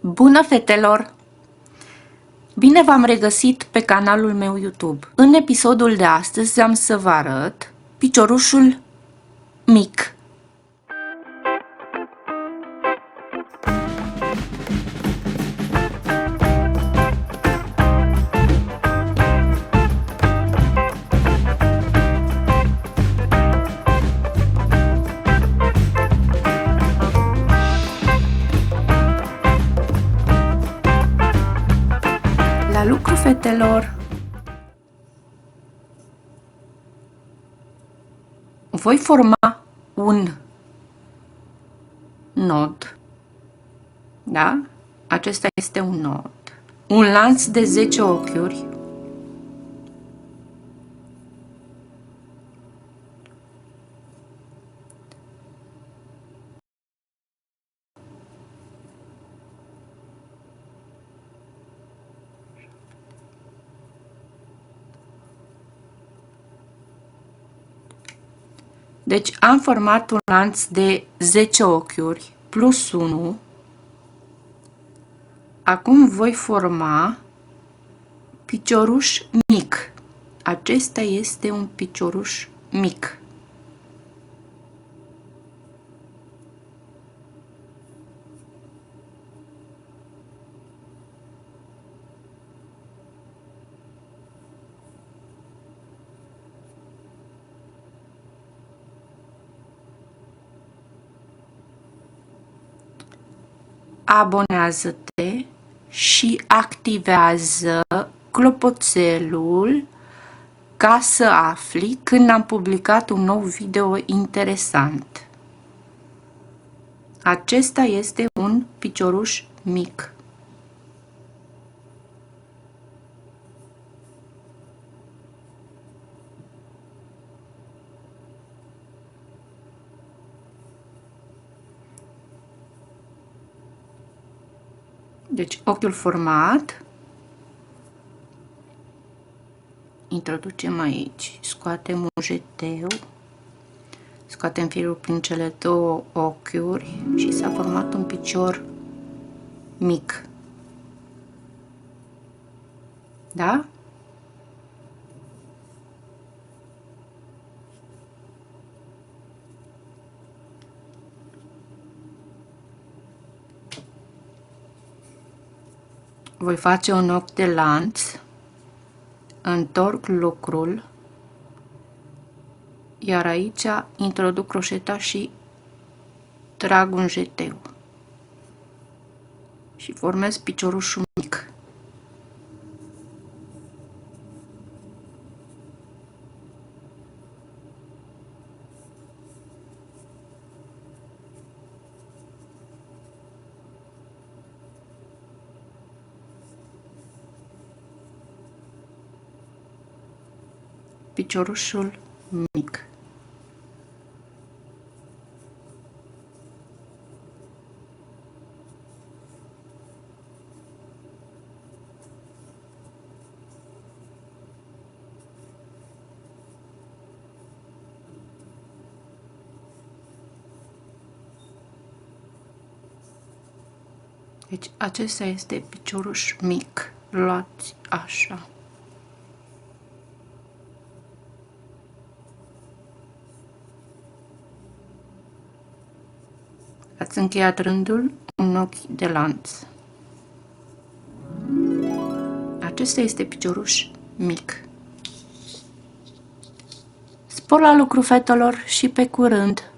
Bună, fetelor! Bine v-am regăsit pe canalul meu YouTube. În episodul de astăzi am să vă arăt piciorușul mic. La lucru, fetelor! Voi forma un nod, da? Acesta este un nod. Un lanț de 10 ochiuri. Deci am format un lanț de 10 ochiuri plus 1. Acum voi forma picioruș mic. Acesta este un picioruș mic. Abonează-te și activează clopoțelul ca să afli când am publicat un nou video interesant. Acesta este un picioruș mic. Deci ochiul format, introducem aici, scoatem un jeteu, scoatem firul prin cele două ochiuri și s-a format un picior mic. Da? Voi face un ochi de lanț, întorc lucrul, iar aici introduc croșeta și trag un jeteu și formez piciorușul mic. Piciorușul mic. Deci acesta este picioruș mic. Luați așa. Ați încheiat rândul, un ochi de lanț. Acesta este picioruș mic. Spor la lucru, fetelor, și pe curând!